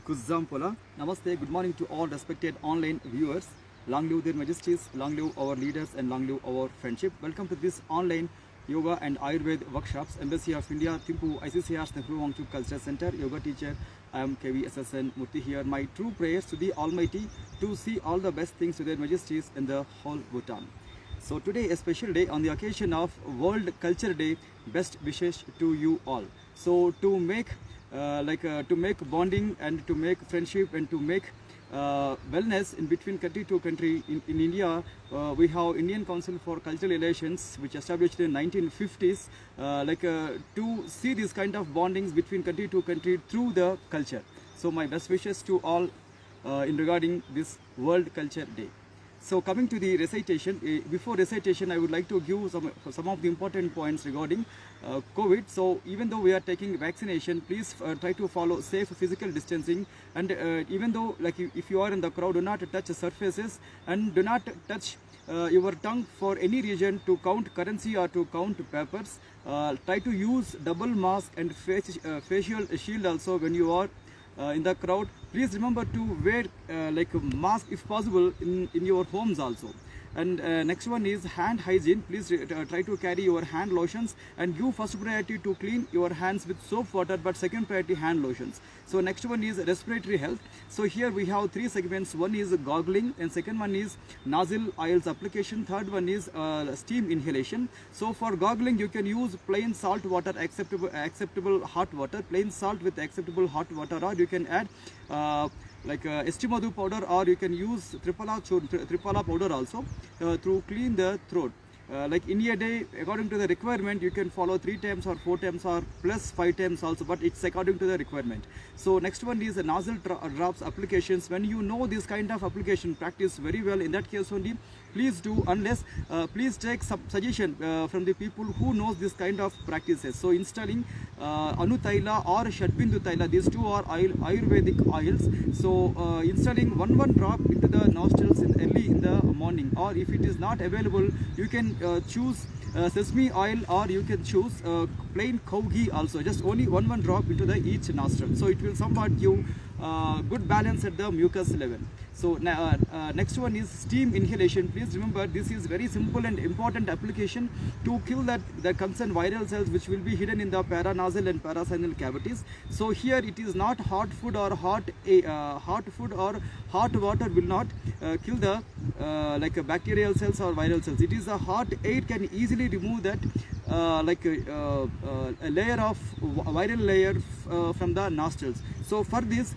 Kuzampola. Namaste, good morning to all respected online viewers. Long live their majesties, long live our leaders, and long live our friendship. Welcome to this online yoga and Ayurveda workshops. Embassy of India, Thimphu, ICCR's Nehru Wangchuk Culture Center, yoga teacher. I am KVSSN Murthy here. My true prayers to the Almighty to see all the best things to their majesties in the whole Bhutan. So today a special day on the occasion of World Culture Day. Best wishes to you all. So to make to make bonding and to make friendship and to make wellness in between country to country in India, we have Indian Council for Cultural Relations, which established in 1950s, to see this kind of bondings between country to country through the culture. So my best wishes to all in regarding this World Culture Day. So coming to the recitation, before recitation I would like to give some of the important points regarding COVID. So even though we are taking vaccination, please try to follow safe physical distancing, and even though if you are in the crowd, do not touch surfaces and do not touch your tongue for any region to count currency or to count papers. Try to use double mask and facial shield also when you are in the crowd. Please remember to wear a mask if possible in your homes also. And next one is hand hygiene. Please try to carry your hand lotions and give first priority to clean your hands with soap water, but second priority hand lotions. So next one is respiratory health. So here we have three segments. One is gargling, and second one is nasal oils application. Third one is steam inhalation. So for gargling you can use plain salt water, acceptable hot water, plain salt with acceptable hot water, or you can add estimadu powder, or you can use triphala powder also to clean the throat. In a day, according to the requirement, you can follow 3 times or 4 times or plus 5 times also, but it's according to the requirement. So next one is the nasal drops applications. When you know this kind of application, practice very well. In that case only, please do, unless please take some suggestion from the people who knows this kind of practices. So installing Anutaila or Shadbindu Taila, these two are Ayurvedic oils. So installing one drop into the nostrils early in the morning, or if it is not available, you can choose sesame oil, or you can choose plain cow ghee also, just only one drop into the each nostril. So it will somewhat give good balance at the mucus level. So next one is steam inhalation. Please remember, this is very simple and important application to kill the concerned viral cells which will be hidden in the paranasal and parasinal cavities. So here it is not hot food or hot water will not kill the bacterial cells or viral cells. It is a hot air can easily remove that a layer of viral layer from the nostrils. So for this,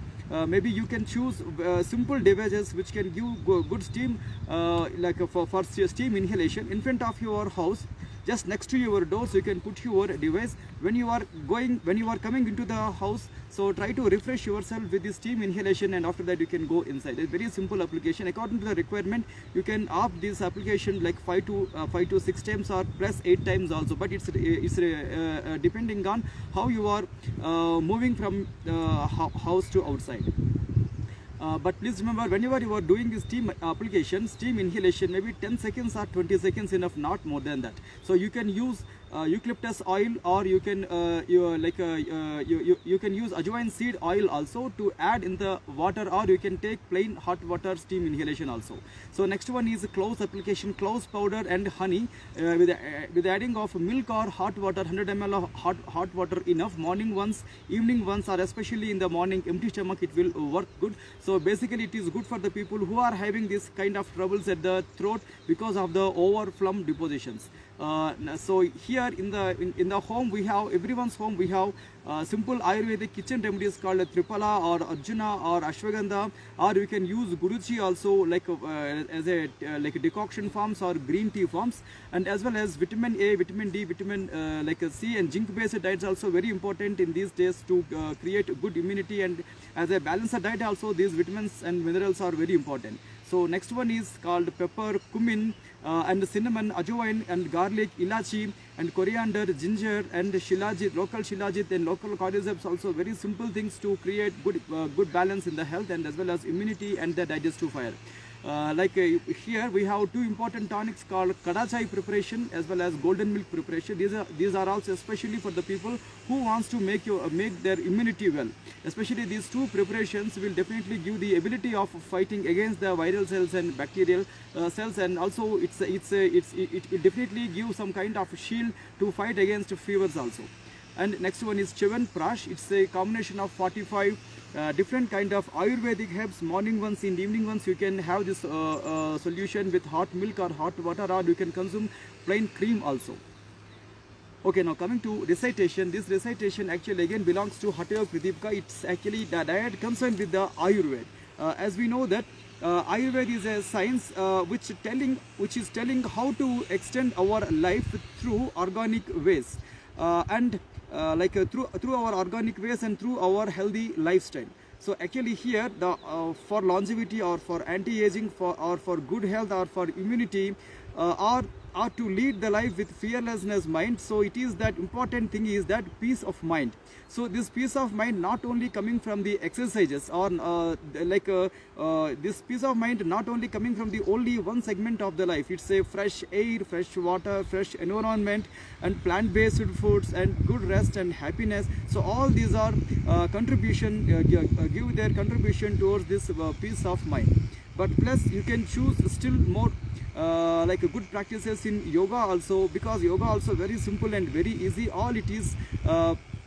maybe you can choose simple devices which can give good steam, for steam inhalation. In front of your house, just next to your doors, you can put your device. When you are coming into the house, so try to refresh yourself with the steam inhalation, and after that you can go inside. It's very simple application. According to the requirement, you can opt this application like 5 to 6 times or plus 8 times also, but it's depending on how you are moving from house to outside. But please remember, whenever you are doing this steam application, steam inhalation, maybe 10 seconds or 20 seconds enough, not more than that. So you can use eucalyptus oil, or you can you can use ajwain seed oil also to add in the water, or you can take plain hot water steam inhalation also. So next one is cloves application, cloves powder and honey with adding of milk or hot water, 100 ml of hot water enough. Morning once, evening once, or especially in the morning, empty stomach, it will work good. So basically it is good for the people who are having this kind of troubles at the throat because of the over phlegm depositions. So here in the home, we have, everyone's home, we have simple Ayurvedic kitchen remedies called Triphala or Arjuna or Ashwagandha, or you can use Guruchi also, as a decoction forms or green tea forms, and as well as vitamin A, vitamin D, vitamin C and zinc based diets also very important in these days to create good immunity, and as a balanced diet also these vitamins and minerals are very important. So next one is called pepper, cumin, and cinnamon, ajwain and garlic, ilachi and coriander, ginger and shilajit, local shilajit and local cordyceps, also very simple things to create good balance in the health and as well as immunity and the digestive fire. Here we have two important tonics called kada chai preparation as well as golden milk preparation. These are also especially for the people who wants to make their immunity well. Especially these two preparations will definitely give the ability of fighting against the viral cells and bacterial cells, and also it will definitely give some kind of shield to fight against fevers also. And next one is Chevan Prash. It's a combination of 45 different kind of Ayurvedic herbs. Morning ones and evening ones you can have this solution with hot milk or hot water, or you can consume plain cream also. Okay, now coming to recitation. This recitation actually again belongs to Hatha Pradipka. It's actually the diet concerned with the Ayurveda. As we know that Ayurveda is a science which is telling how to extend our life through organic ways. Through our organic ways and through our healthy lifestyle. So actually here the for longevity or for anti-aging or for good health or for immunity or to lead the life with fearlessness mind. So it is that important thing is that peace of mind. So this peace of mind not only coming from the exercises or this peace of mind not only coming from the only one segment of the life. It's a fresh air, fresh water, fresh environment and plant-based foods and good rest and happiness. So all these are give their contribution towards this peace of mind. But plus you can choose still more good practices in yoga also, because yoga also very simple and very easy. All it is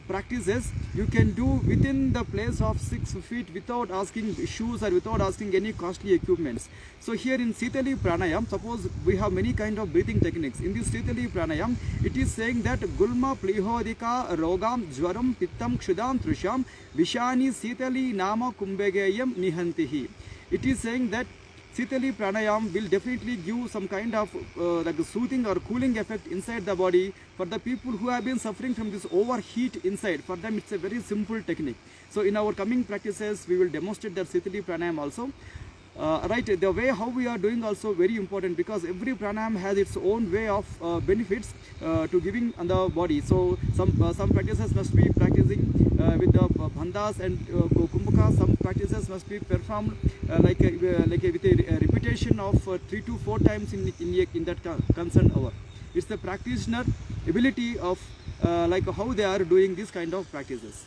practices you can do within the place of 6 feet without asking shoes or without asking any costly equipments. So here in Sitali Pranayam, suppose we have many kind of breathing techniques. In this Sitali Pranayam, it is saying that Gulma Plihodika Rogam Jwaram Pittam Kshudam Trisham Vishani Sitali Nama Kumbegayam Nihantihi. It is saying that Sitali Pranayam will definitely give some kind of soothing or cooling effect inside the body for the people who have been suffering from this overheat inside. For them it's a very simple technique. So in our coming practices we will demonstrate that Sitali Pranayam also. The way how we are doing also very important, because every pranayam has its own way of benefits to giving on the body. So some practices must be practicing with the bandhas and kumbhaka. Some practices must be performed with a repetition of 3 to 4 times in that concerned hour. It's the practitioner ability of how they are doing this kind of practices.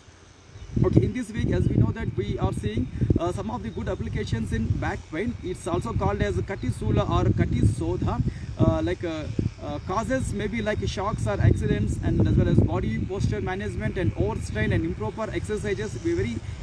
Okay, in this week, as we know that we are seeing some of the good applications in back pain. It's also called as Kati Sula or Kati Sodha. Causes maybe like shocks or accidents, and as well as body posture management and overstrain and improper exercises.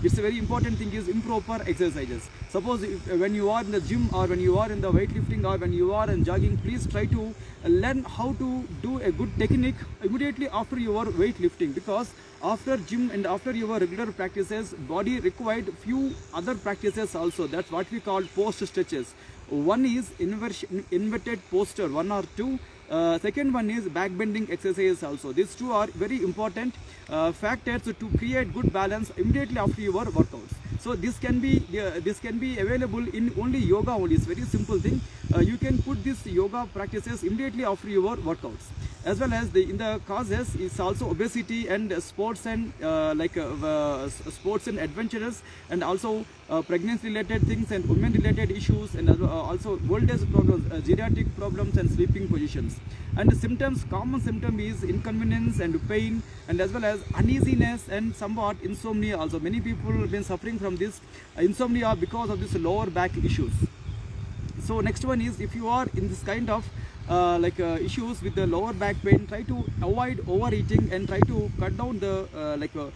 It's a very important thing is improper exercises. Suppose when you are in the gym or when you are in the weightlifting or when you are in jogging, please try to learn how to do a good technique immediately after your weightlifting, because after gym and after your regular practices, body required few other practices also. That's what we call post stretches. One is inverted posture, 1 or 2. Second one is back bending exercises also. These two are very important factors to create good balance immediately after your workouts. So this can be available in only yoga only. It's very simple thing. You can put this yoga practices immediately after your workouts. As well as in the causes is also obesity and sports and sports and adventurous, and also pregnancy related things and women related issues, and also old age problems, geriatric problems and sleeping positions. And the symptoms, common symptom is inconvenience and pain, and as well as uneasiness and somewhat insomnia also. Many people have been suffering from this insomnia because of this lower back issues. So next one is, if you are in this kind of issues with the lower back pain, try to avoid overeating and try to cut down the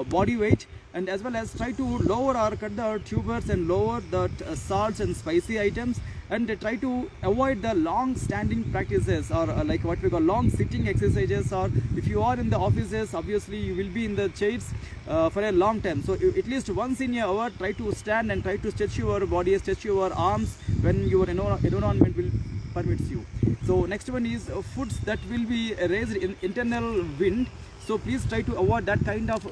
body weight, and as well as try to lower or cut the tubers and lower the salts and spicy items, and try to avoid the long standing practices or what we call long sitting exercises. Or if you are in the offices, obviously you will be in the chairs for a long time. So at least once in an hour, try to stand and try to stretch your body, stretch your arms when your environment will permits you. So next one is foods that will be raised in internal wind. So please try to avoid that kind of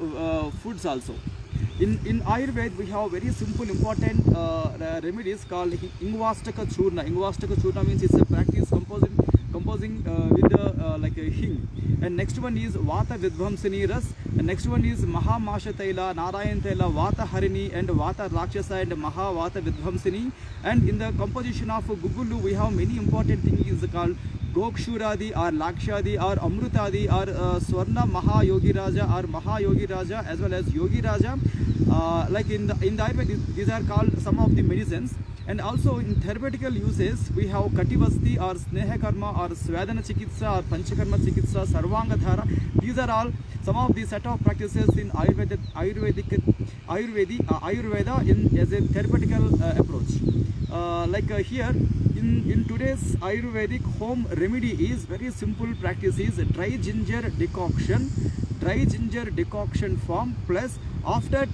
foods also. In Ayurveda, we have very simple important remedies called Ingvastaka Churna. Ingvastaka Churna means it's a practice composed composing with the like a hing. And next one is Vata Vidvamsini Ras. And next one is Maha Masha Taila, Narayan Taila, Vata Harini, and Vata Rakshasa and Maha Vata Vidvamsini. And in the composition of Gugulu, we have many important things called Gokshuradi or Lakshadi or Amrutadi or Swarna Maha Yogi Raja or Maha Yogi Raja as well as Yogi Raja. Like in the Ayurveda, these are called some of the medicines. And also in therapeutical uses, we have Kativasti or Sneha Karma or Swadana Chikitsa or Panchakarma Chikitsa, Sarvanga Dhara. These are all some of the set of practices in Ayurveda as a therapeutical approach. Here in today's Ayurvedic home remedy is very simple practice is dry ginger decoction form plus after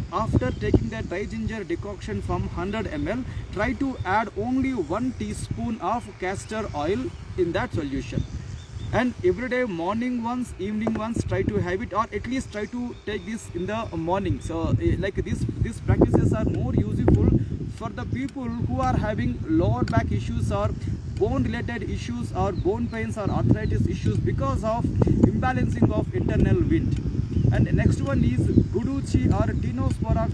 taking that dry ginger decoction from 100 ml, try to add only 1 teaspoon of castor oil in that solution. And every day, morning once, evening once, try to have it, or at least try to take this in the morning. So like these practices are more useful for the people who are having lower back issues or bone related issues or bone pains or arthritis issues because of imbalancing of internal wind. And next one is Guruchi or Dinospora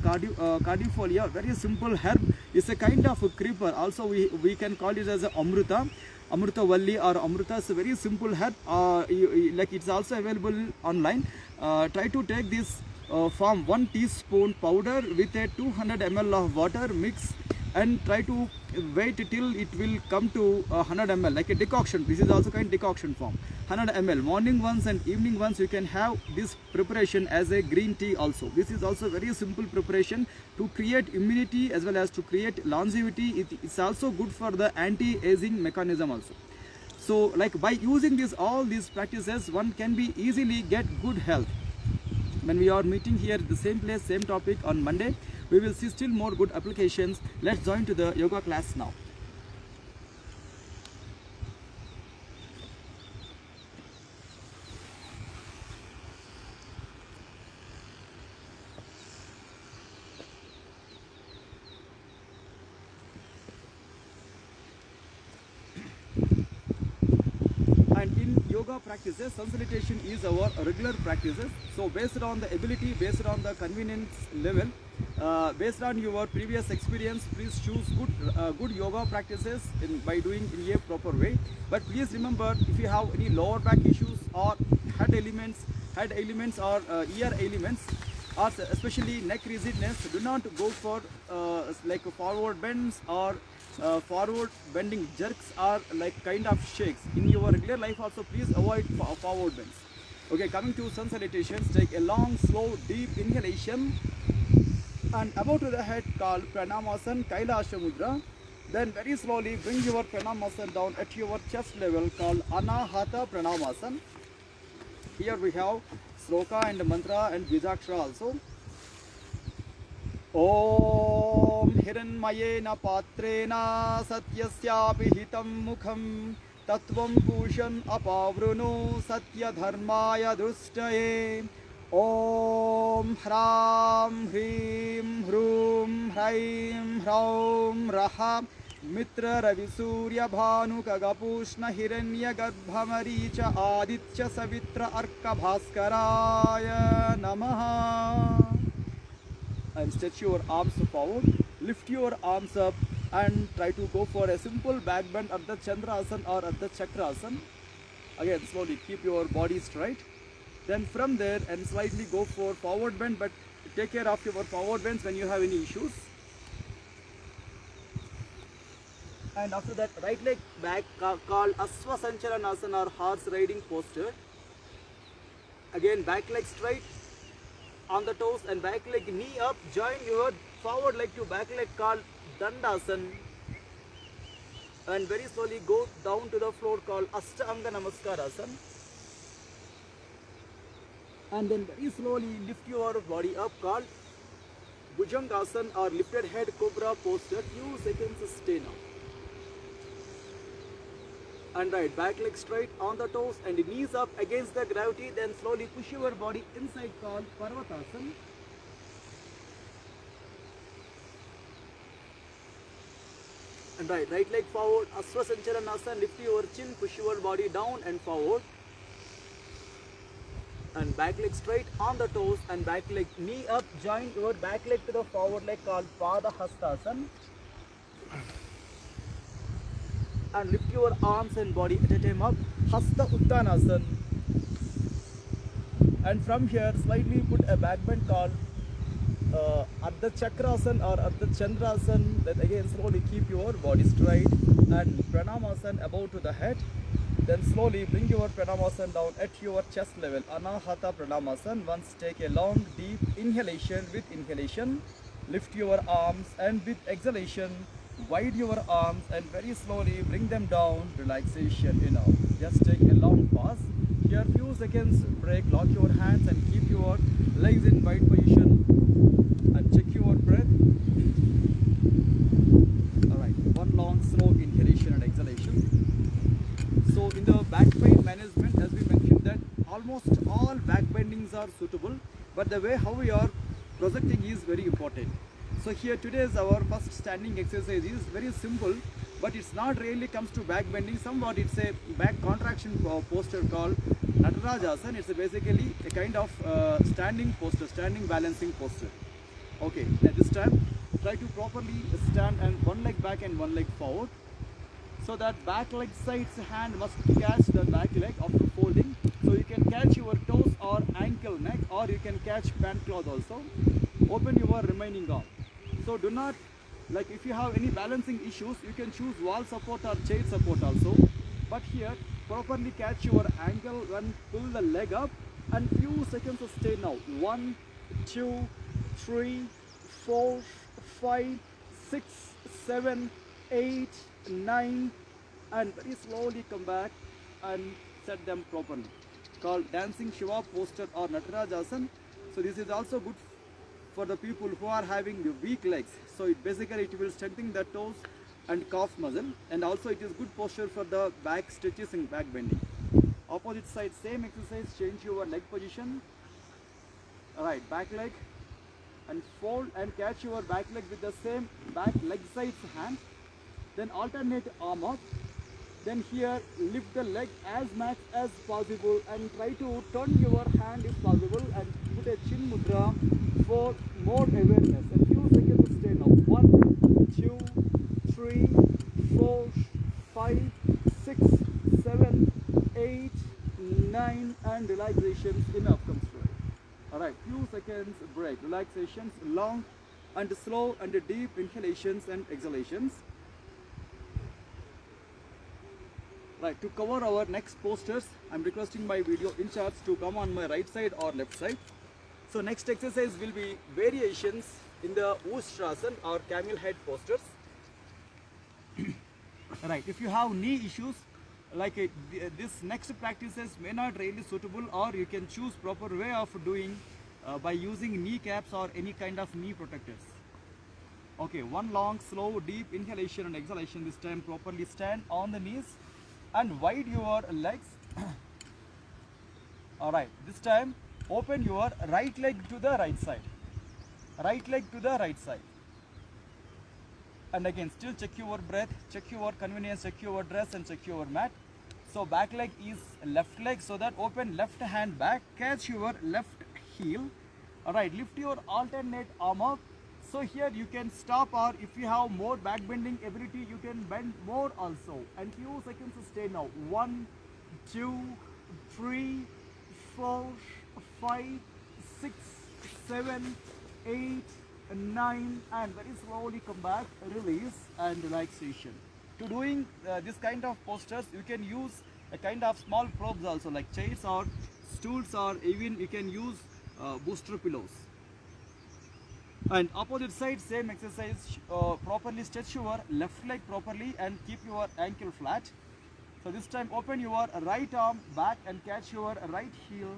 cardifolia, very simple herb. It's a kind of a creeper. Also we can call it as a Amruta Valli or Amruta. It's a very simple herb. Like it's also available online. Try to take this from 1 teaspoon powder with a 200 ml of water, mix and try to wait till it will come to 100 ml like a decoction. This is also kind of decoction form. 100 ml morning once and evening once. You can have this preparation as a green tea also. This is also very simple preparation to create immunity as well as to create longevity. It's also good for the anti-aging mechanism also. So like by using all these practices, one can be easily get good health. When we are meeting here at the same place, same topic on Monday, we will see still more good applications. Let's join to the yoga class now. And in yoga practices, sanitation is our regular practices. So based on the ability, based on the convenience level, based on your previous experience, please choose good yoga practices by doing in a proper way. But please remember, if you have any lower back issues or head elements or ear elements, or especially neck rigidness, do not go for like forward bends or forward bending jerks or like kind of shakes. In your regular life also, please avoid forward bends. Okay, coming to sun salutations, take a long, slow, deep inhalation and above to the head called Pranayama, Kailasha Mudra. Then very slowly bring your Pranayama down at your chest level called Anahata Pranayama. Here we have Sloka and mantra and Bijakshara also. Om Hiranmayena Patrena Satyasyapi Hitam Mukham Tatvam Pushan Apavruno Satya Dharmaya Drustaye. Om Hram Hrim Hrum Hraim Hraum Raha Mitra Ravi Surya Bhanu Kagapushna Hiranya Garbhamaricha Aditya Savitra Arka Bhaskaraya Namaha. And stretch your arms forward, lift your arms up and try to go for a simple back bend at the Chandrasana or at the Chakrasana. Again slowly keep your body straight. Then from there and slightly go for forward bend, but take care of your forward bends when you have any issues. And after that, right leg back called Aswa Sanchalanasana or horse riding posture. Again back leg straight on the toes and back leg knee up. Join your forward leg to back leg called Dandasana. And very slowly go down to the floor called Ashtanga Namaskarasana. And then very slowly lift your body up called Bhujangasana or lifted head cobra posture. Few seconds stay now. And right, back leg straight on the toes and knees up against the gravity. Then slowly push your body inside called Parvatasana. and right leg forward, Aswasanchalanasana, lift your chin, push your body down and forward, and back leg straight on the toes and back leg knee up, join your back leg to the forward leg called Padahastasana, and lift your arms and body at a time up, Hasta Uttanasana, and from here slightly put a back bend called Ardha Chakrasana or Ardha Chandrasana. Then again slowly keep your body straight and Pranamasana above to the head. Then slowly bring your Pranamasana down at your chest level. Anahata Pranamasana. Once take a long deep inhalation. With inhalation lift your arms, and with exhalation wide your arms and very slowly bring them down. Relaxation enough. Just take a long pause. Here few seconds break, lock your hands and keep your legs in wide position and check your breath. Alright, one long slow inhalation and exhalation. So in the back pain management, as we mentioned that almost all back bendings are suitable, but the way how we are projecting is very important. So here today's our first standing exercise is very simple, but it's not really comes to back bending. Somewhat it's a back contraction posture called Natarajasana. It's basically a kind of standing posture, standing balancing posture. Okay, at this time try to properly stand and one leg back and one leg forward. So that back leg side's hand must catch the back leg after folding. So you can catch your toes or ankle neck, or you can catch pant cloth also. Open your remaining arm. So do not, like if you have any balancing issues, you can choose wall support or chair support also. But here properly catch your ankle and pull the leg up, and few seconds stay now. 1, 2, 3, 4, 5, 6, 7, 8, 9, and very slowly come back and set them properly. Called dancing Shiva posture or Natarajasana. So this is also good for the people who are having the weak legs. So it basically it will strengthen the toes and calf muscle, and also it is good posture for the back stretches and back bending. Opposite side, same exercise, change your leg position. Alright, back leg and fold and catch your back leg with the same back leg side's hand. Then alternate arm up. Then here lift the leg as much as possible and try to turn your hand if possible and put a chin mudra for more awareness. A few seconds stay now. 1, 2, 3, 4, 5, 6, 7, 8, 9, and relaxation enough comes through. Alright, few seconds break. Relaxations, long and slow and deep inhalations and exhalations. Right, to cover our next postures, I'm requesting my video in charge to come on my right side or left side. So next exercise will be variations in the Ustrasana or camel head postures. Right, if you have knee issues, like this next practices may not really suitable, or you can choose proper way of doing by using knee caps or any kind of knee protectors. Okay, one long slow deep inhalation and exhalation. This time properly stand on the knees and wide your legs. Alright, this time open your right leg to the right side. Right leg to the right side. And again, still check your breath, check your convenience, check your dress and check your mat. So back leg is left leg, so that open left hand back, catch your left heel. Alright, lift your alternate arm up. So here you can stop, or if you have more back bending ability, you can bend more also. And few seconds stay now. 1, 2, 3, 4, 5, 6, 7, 8, 9, and very slowly come back, release and relaxation. To doing this kind of postures, you can use a kind of small probes also, like chairs or stools, or even you can use booster pillows. And opposite side, same exercise, properly stretch your left leg properly and keep your ankle flat. So this time open your right arm back and catch your right heel.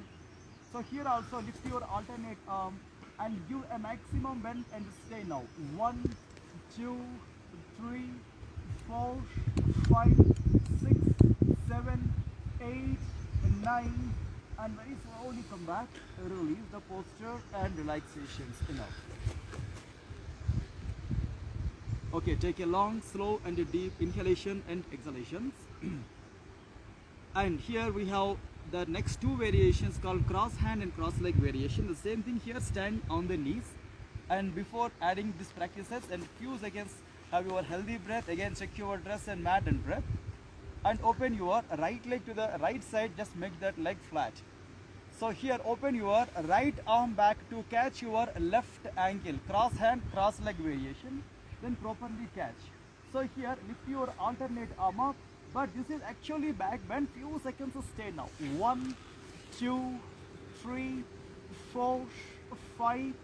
So here also lift your alternate arm and give a maximum bend and stay now. 1, 2, 3, 4, 5, 6, 7, 8, 9, and very slowly come back, release the posture and relaxations enough. Okay, take a long, slow and a deep inhalation and exhalations. And here we have the next two variations called cross hand and cross leg variation. The same thing here, stand on the knees. And before adding these practices and few seconds, have your healthy breath. Again, check your dress and mat and breath. And open your right leg to the right side, just make that leg flat. So here open your right arm back to catch your left ankle, cross hand, cross leg variation, then properly catch. So here lift your alternate arm up, but this is actually back bend, few seconds stay now. 1, 2, 3, 4, 5,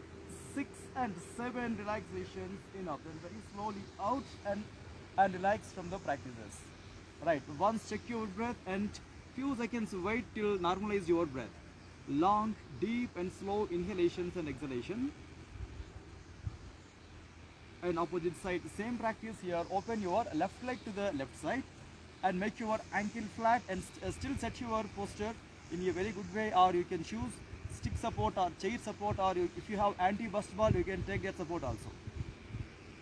6 and 7 relaxations enough. Then very slowly out and relax from the practices. Right, once check your breath and few seconds wait till normalize your breath. Long, deep and slow inhalations and exhalation. And opposite side, same practice here. Open your left leg to the left side and make your ankle flat and still set your posture in a very good way, or you can choose stick support or chair support, or if you have anti-bust ball, you can take that support also.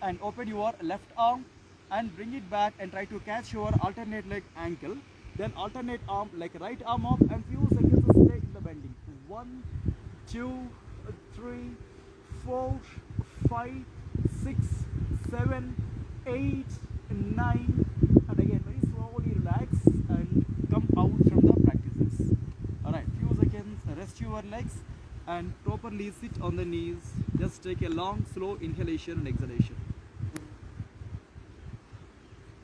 And open your left arm and bring it back and try to catch your alternate leg ankle. Then alternate arm like right arm up and few seconds stay in the bending. 1, 2, 3, 4, 5, 6, 7, 8, 9, and again very slowly relax and come out from the practices. Alright, few seconds, rest your legs and properly sit on the knees. Just take a long slow inhalation and exhalation.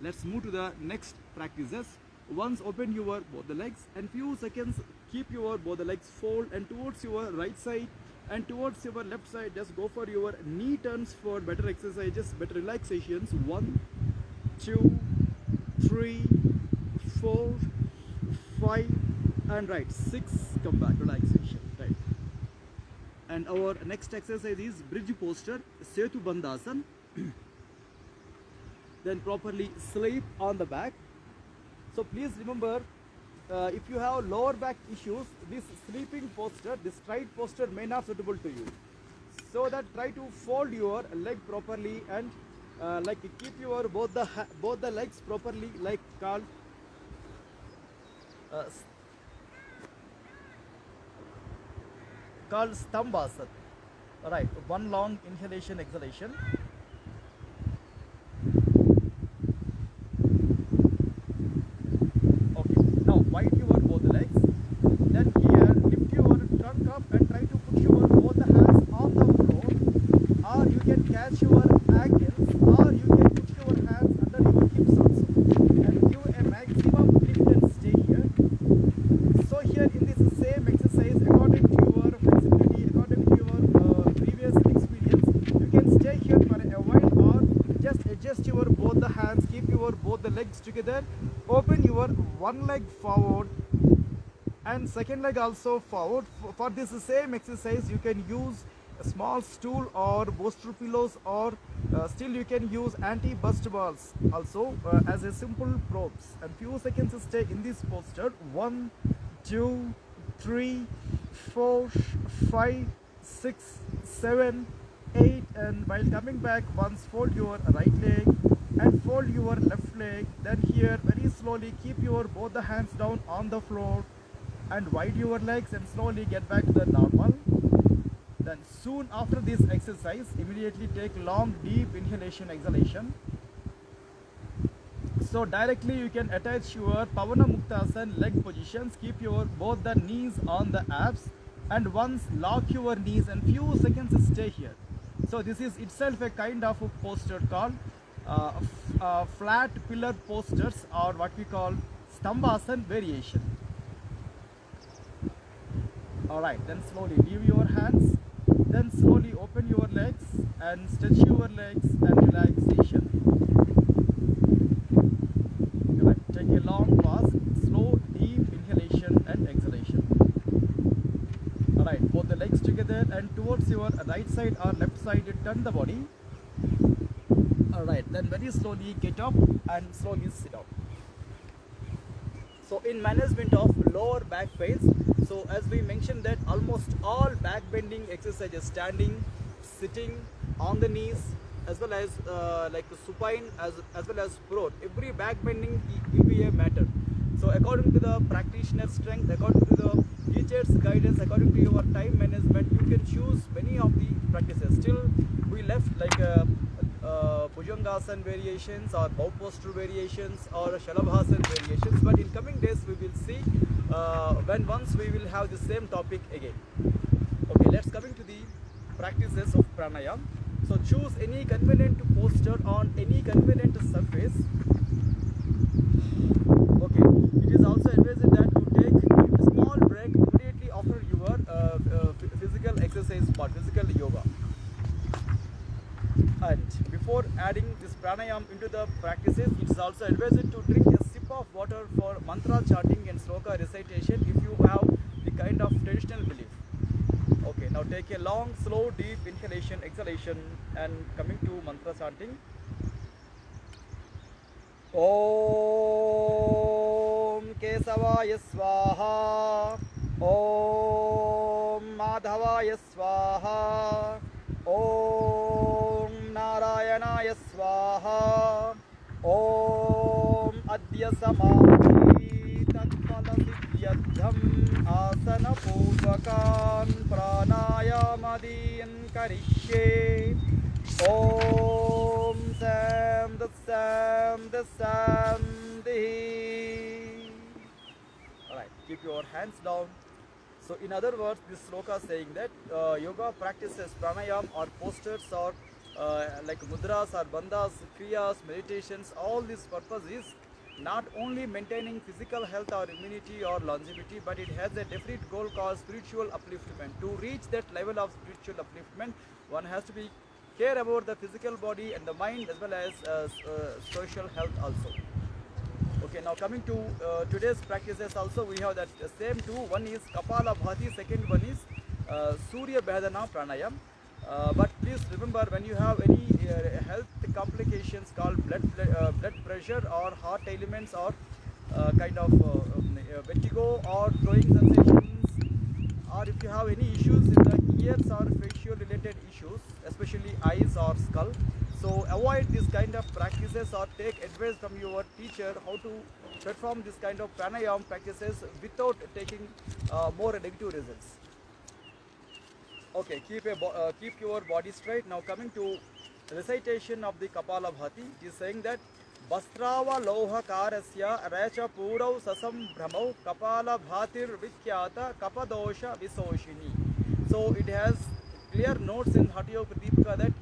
Let's move to the next practices. Once open your both the legs and few seconds keep your both the legs fold and towards your right side and towards your left side. Just go for your knee turns for better exercises, better relaxations. 1, 2, 3, 4, 5 and right 6. Come back, relaxation. Right. And our next exercise is bridge posture, Setu Bandhasan. Then properly sleep on the back. So please remember, if you have lower back issues, this sleeping posture, this straight posture may not suitable to you. So that try to fold your leg properly and like keep your both the legs properly, like called Stambhasan. Alright, one long inhalation, exhalation. Wide your both the legs. Then here lift your trunk up and try to put your both the hands on the floor, or you can catch your ankles, or you can put your hands under your hips also and give a maximum lift and stay here. So here in this same exercise, according to your flexibility, according to your previous experience, you can stay here for a while or just adjust your both the hands, keep your both the legs together. Open your one leg forward and second leg also forward. For this same exercise, you can use a small stool or bolster pillows, or still you can use anti-bust balls also as a simple props. And few seconds stay in this posture. 1, 2, 3, 4, 5, 6, 7, 8, and while coming back, once fold your right leg and fold your left leg. Then here very slowly keep your both the hands down on the floor and wide your legs and slowly get back to the normal. Then soon after this exercise, immediately take long deep inhalation, exhalation. So directly you can attach your Pavana Muktasana leg positions. Keep your both the knees on the abs and once lock your knees and few seconds stay here. So this is itself a kind of a posture called flat pillar postures, or what we call Stambhasan variation. Alright, then slowly leave your hands, then slowly open your legs and stretch your legs and relaxation. Alright, take a long pause, slow deep inhalation and exhalation. Alright, both the legs together and towards your right side or left side, turn the body. Alright, then very slowly get up and slowly sit down. So in management of lower back pains, so as we mentioned that almost all back bending exercises, standing, sitting, on the knees, as well as like supine as well as prone. Every back bending will be a matter. So according to the practitioner's strength, according to the teacher's guidance, according to your time management, you can choose many of the practices. Still, we left like Bhujangasana variations or bow posture variations or Shalabhasana variations. But in coming days, we will see when once we will have the same topic again. Okay, let's coming to the practices of pranayama. So choose any convenient posture on any convenient surface. Okay, it is also advised that to take a small break immediately after your physical exercise part, physical yoga. And before adding this pranayama into the practices, it is also advised to drink a sip of water for mantra chanting and sloka recitation if you have the kind of traditional belief. Okay, now take a long, slow, deep inhalation, exhalation, and coming to mantra chanting. Om Kesavaya Swaha, Om Madhavaya Swaha, Om Narayanaya Swaha, Om Adya Samadhi Tatpala Siddhyadham Asana Purvakan Pranayamadin Karishye. Om Sam the Samdihi. Alright, keep your hands down. So in other words, this sloka is saying that yoga practices, pranayama or postures or like mudras or bandhas, kriyas, meditations, all this purpose is not only maintaining physical health or immunity or longevity, but it has a definite goal called spiritual upliftment. To reach that level of spiritual upliftment, one has to be care about the physical body and the mind as well as social health also. Okay, now coming to today's practices also, we have that same two. One is Kapalabhati, second one is Surya Bhedana Pranayam. But please remember, when you have any health complications called blood pressure or heart ailments or kind of vertigo or throwing sensations, or if you have any issues in the ears or facial related issues, especially eyes or skull, so avoid this kind of practices or take advice from your teacher how to perform this kind of pranayama practices without taking more negative results. Okay, keep your body straight. Now coming to recitation of the Kapalabhati, it is saying that Bastrava Loha Karasya Racha Purau Sasam Brahmau Kapalabhatir Vikyata Kapadosha Visoshini. So it has clear notes in Hatha Pradipika that it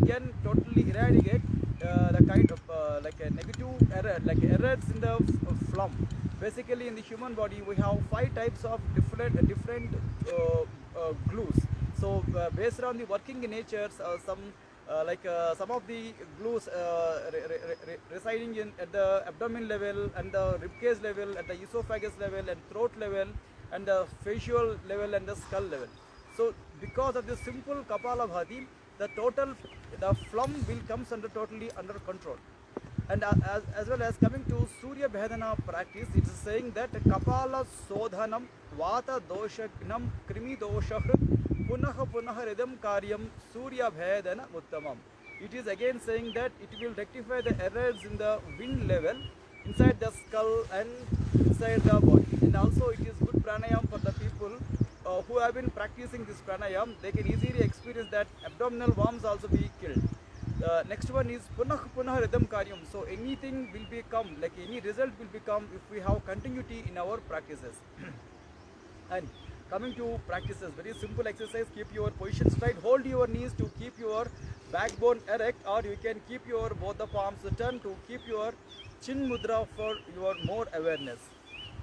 can totally eradicate the kind of like a negative error, like errors in the phlegm. Basically, in the human body, we have 5 types of different glues. So based on the working natures, some of the glues residing at the abdomen level and the ribcage level, at the esophagus level and throat level and the facial level and the skull level. So because of this simple Kapalabhati, the phlegm will comes totally under control. And as well as coming to Surya Bhedana practice, it is saying that Kapala Sodhanam Vata Doshagnam Krimi Doshahrit Punaha Ridam Karyam Surya Bhedana Uttamam. It is again saying that it will rectify the errors in the wind level inside the skull and inside the body. And also it is good pranayama for the people who have been practicing this pranayama. They can easily experience that abdominal worms also be killed. Next one is Punah Ridam Karyam. So anything will become, like any result will become if we have continuity in our practices. And coming to practices, very simple exercise. Keep your position straight, hold your knees to keep your backbone erect, or you can keep your both the palms turned to keep your chin mudra for your more awareness.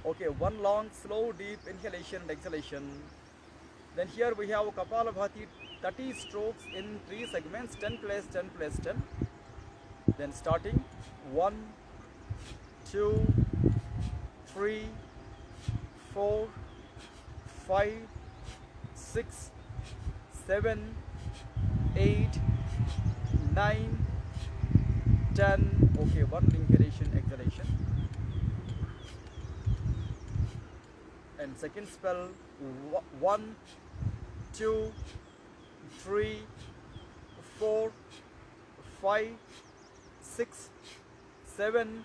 Okay, one long, slow, deep inhalation and exhalation. Then here we have Kapalabhati, 30 strokes in 3 segments, 10 plus 10 plus 10. Then starting 1, 2, 3, 4, 5, 6, 7, 8, 9, 10. Okay, one inhalation, exhalation. And second spell 1, 2, 3, 4, 5, 6, 7,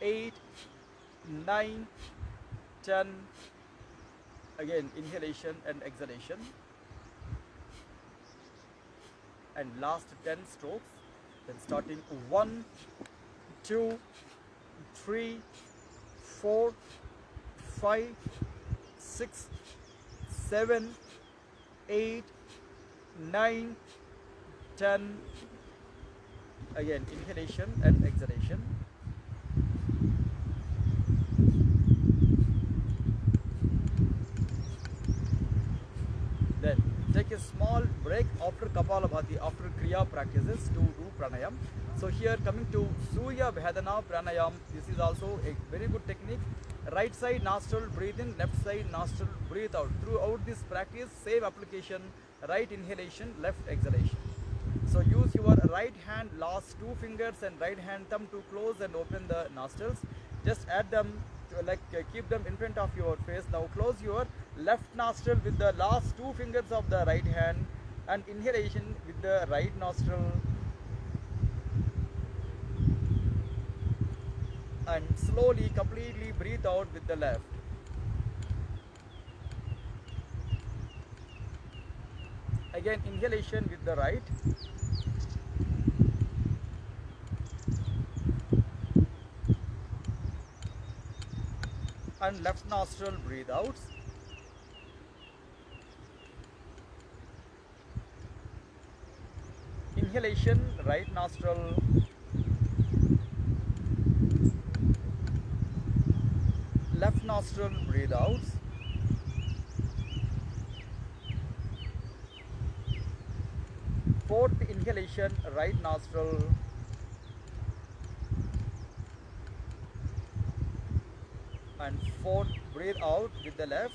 8, 9, 10. Again, inhalation and exhalation. And last 10 strokes. Then starting 1, 2, 3, 4, 5, 6, 7, 8, 9, 10. Again, inhalation and exhalation. Then take a small break after Kapalabhati, after Kriya practices to do Pranayam. So here coming to Surya Bhedana Pranayam, this is also a very good technique. Right side nostril breathe in, left side nostril breathe out. Throughout this practice, same application, right inhalation, left exhalation. So use your right hand last 2 fingers and right hand thumb to close and open the nostrils. Just add them to keep them in front of your face. Now close your left nostril with the last 2 fingers of the right hand and inhalation with the right nostril. And slowly, completely breathe out with the left. Again, inhalation with the right. And left nostril breathe out. Inhalation, right nostril. Left nostril breathe out. Fourth inhalation, right nostril. And fourth, breathe out with the left.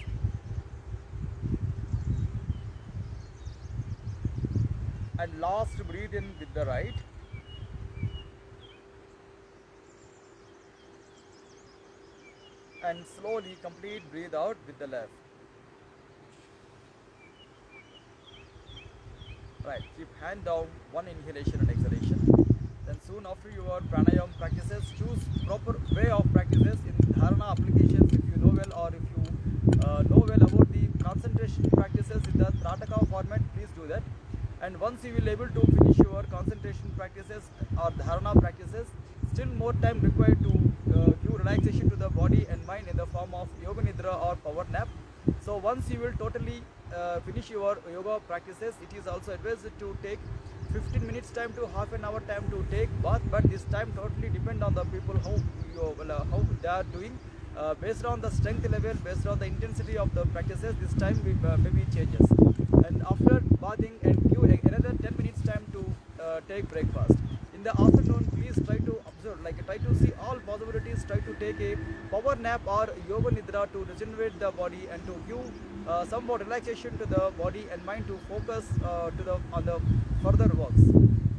And last, breathe in with the right. And slowly complete breathe out with the left. Right, keep hand down, one inhalation and exhalation. Then soon after your pranayama practices, choose proper way of practices in dharana applications if you know well, or if you know well about the concentration practices in the Trataka format, please do that. And once you will able to finish your concentration practices or dharana practices, still more time required to give relaxation to the body and mind in the form of yoga nidra or power nap. So once you will totally finish your yoga practices, it is also advised to take 15 minutes time to half an hour time to take bath, but this time totally depend on the people how they are doing. Based on the strength level, based on the intensity of the practices, this time maybe changes. And after bathing, and give another 10 minutes time to take breakfast. In the afternoon, please try to observe, try to see all possibilities, try to take a power nap or yoga nidra to regenerate the body and to give somewhat relaxation to the body and mind to focus on the further works.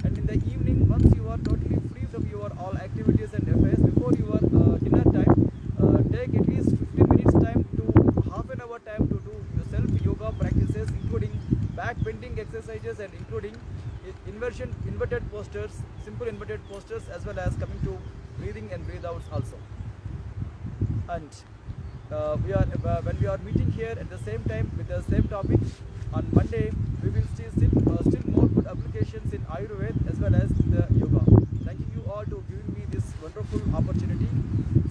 And in the evening, once you are totally free from your all activities and affairs, before your dinner time, take at least 15 minutes time to half an hour time to do self yoga practices, including back bending exercises and including inverted postures, simple inverted postures, as well as coming to breathing and breathe outs also. And when we are meeting here at the same time with the same topic on Monday, we will still more good applications in Ayurveda as well as the yoga. Thanking you all to giving me this wonderful opportunity.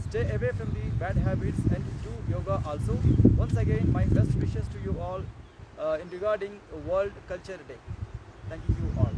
Stay away from the bad habits and do yoga also. Once again, my best wishes to you all in regarding World Culture Day. Thank you all.